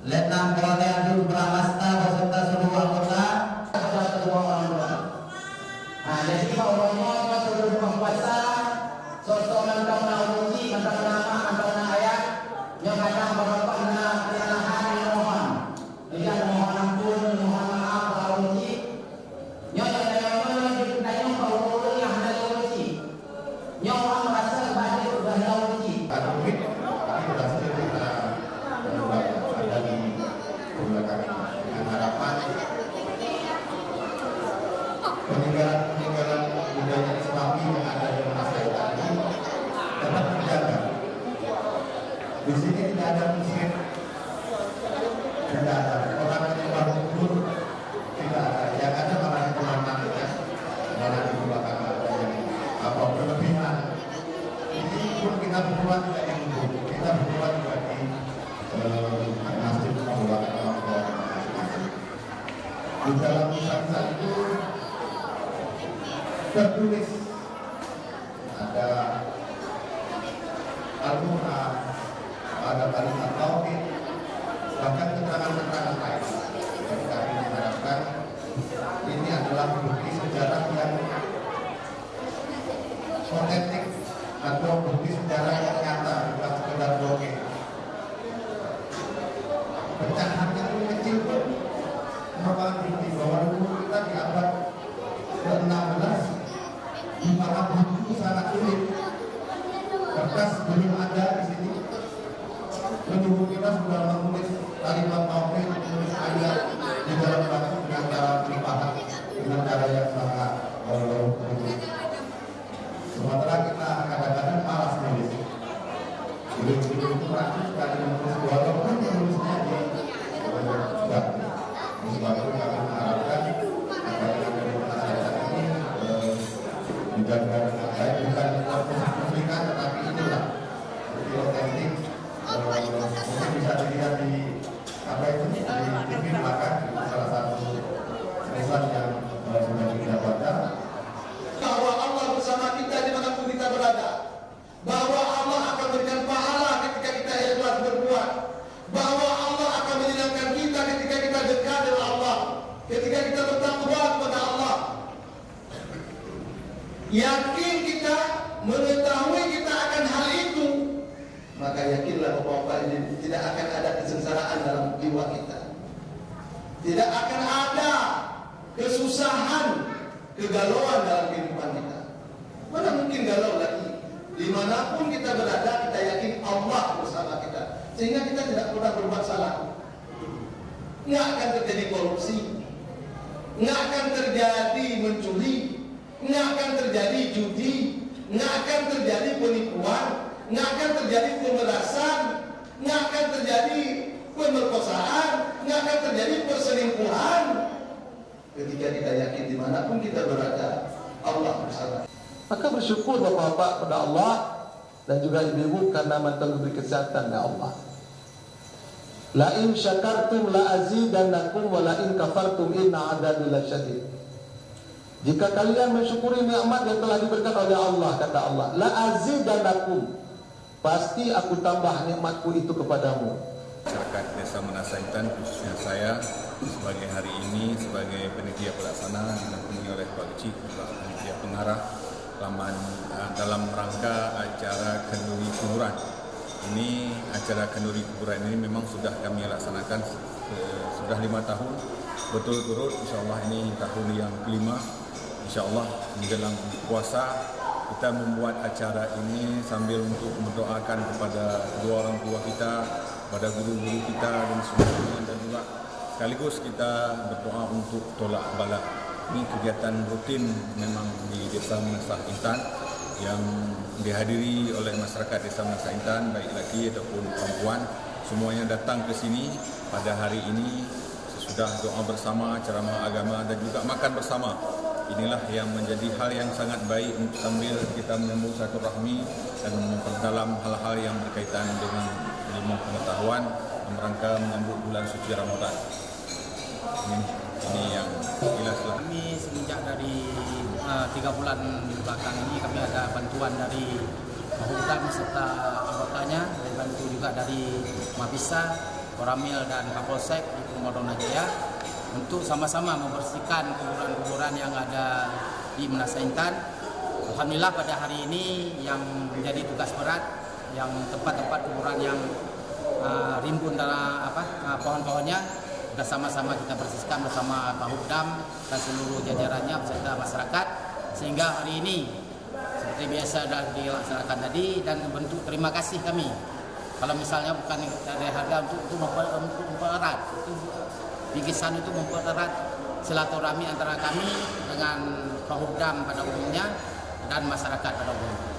Letnan Kolonel Abdul Pramasta beserta seluruh anggota semua orang tua. Nah, jadi umumnya seluruh penguasa sosok mentang uji, mentang nama, mentang ayat, yang kadang beberapa kesalahan mohon. Jadi mohon ampun, mohon maaf kalau uji. Yang saya kalau yang ada uji. Yang orang merasa ibadah sudah ada uji. Peninggalan budaya Islami yang ada di masa tadi tetap terjaga. Di sini tidak ada musyrik, tidak ada orang yang baru kubur, tidak ada. Yang ada malah itu mantannya, malah di belakang ada yang apa berlebihan. Ini pun kita berbuat tidak yang itu, kita berbuat juga di masjid mengeluarkan orang tua. Di dalam Nusantara itu tertulis ada Al-Quran, ada kalimat tauhid, bahkan keterangan-keterangan lain. Jadi kami mengharapkan ini adalah bukti sejarah yang otentik atau bukti sejarah yang nyata, bukan sekedar dongeng. Pecahan yang kecil pun merupakan bukti bahwa dulu kita di abad ke-16 memahami itu sangat sulit. Kertas belum ada di sini. Leluhur kita sudah menulis kalimat tauhid, menulis ayat di dalam batu dengan cara limpahan, dengan cara yang sangat rumit. Sementara kita kadang-kadang malas menulis. Beliau itu ragu sekali menulis, walaupun menulisnya di batu. Sebab itu kami mengharapkan agar masyarakat ini menjaga dengan baik, bukan musliman, tetapi inilah bukti otentik. Mungkin bisa dilihat di apa itu di TV belakang, salah satu tulisan yang sudah kita baca, bahwa Allah bersama kita dimanapun kita berada, bahwa Allah akan berikan pahala ketika kita ikhlas berbuat, bahwa Allah akan menyenangkan kita ketika kita dekat dengan Allah, ketika kita bertakwa kepada Allah. Yakin kita, mengetahui kita akan hal itu, maka yakinlah bahwa ini tidak akan ada kesengsaraan dalam jiwa kita, tidak akan ada kesusahan, kegalauan dalam kehidupan kita. Mana mungkin galau lagi? Dimanapun kita berada, kita yakin Allah bersama kita, sehingga kita tidak pernah berbuat salah. Nggak akan terjadi korupsi, nggak akan terjadi mencuri, nggak akan terjadi judi, nggak akan terjadi penipuan, nggak akan terjadi pemerasan, nggak akan terjadi pemerkosaan, nggak akan terjadi perselingkuhan. Ketika kita yakin dimanapun kita berada, Allah bersama. Maka bersyukur bapak-bapak pada Allah dan juga ibu-ibu karena mantan diberi kesehatan ya Allah. La in syakartum la azidannakum wa la in kafartum inna adabi lasyadid. Jika kalian mensyukuri nikmat yang telah diberikan oleh Allah, kata Allah, la azidannakum, pasti aku tambah nikmatku itu kepadamu. Masyarakat Desa Manasa Intan, khususnya saya sebagai hari ini sebagai panitia pelaksana didampingi oleh Pak Uci, panitia pengarah dalam rangka acara kenduri kuburan. Ini acara kenduri kuburan ini memang sudah kami laksanakan sudah 5 tahun berturut-turut. Insyaallah ini tahun yang kelima. Insyaallah menjelang puasa kita membuat acara ini sambil untuk mendoakan kepada kedua orang tua kita, pada guru-guru kita dan semuanya, dan juga sekaligus kita berdoa untuk tolak bala. Ini kegiatan rutin memang di Desa Manasa Intan yang dihadiri oleh masyarakat Desa Manasa Intan, baik laki ataupun perempuan, semuanya datang ke sini pada hari ini sesudah doa bersama, ceramah agama dan juga makan bersama. Inilah yang menjadi hal yang sangat baik sambil kita menyambung silaturahmi dan memperdalam hal-hal yang berkaitan dengan ilmu pengetahuan dalam rangka menyambut bulan suci Ramadan. Ini yang jelaslah. Kami semenjak dari 3 bulan belakang ini kami ada bantuan dari Bahuda beserta anggotanya, dan bantu juga dari Mabisa, Koramil dan Kapolsek di Purwodadi Jaya untuk sama-sama membersihkan kuburan-kuburan yang ada di Menasa Intan. Alhamdulillah pada hari ini yang menjadi tugas berat, yang tempat-tempat kuburan yang rimbun dalam pohon-pohonnya, kita sama-sama kita bersihkan bersama Pak Hukdam dan seluruh jajarannya beserta masyarakat, sehingga hari ini seperti biasa sudah dilaksanakan tadi, dan bentuk terima kasih kami. Kalau misalnya bukan dari harga untuk mempererat, bingkisan itu mempererat silaturahmi antara kami dengan Pak Hukdam pada umumnya dan masyarakat pada umumnya.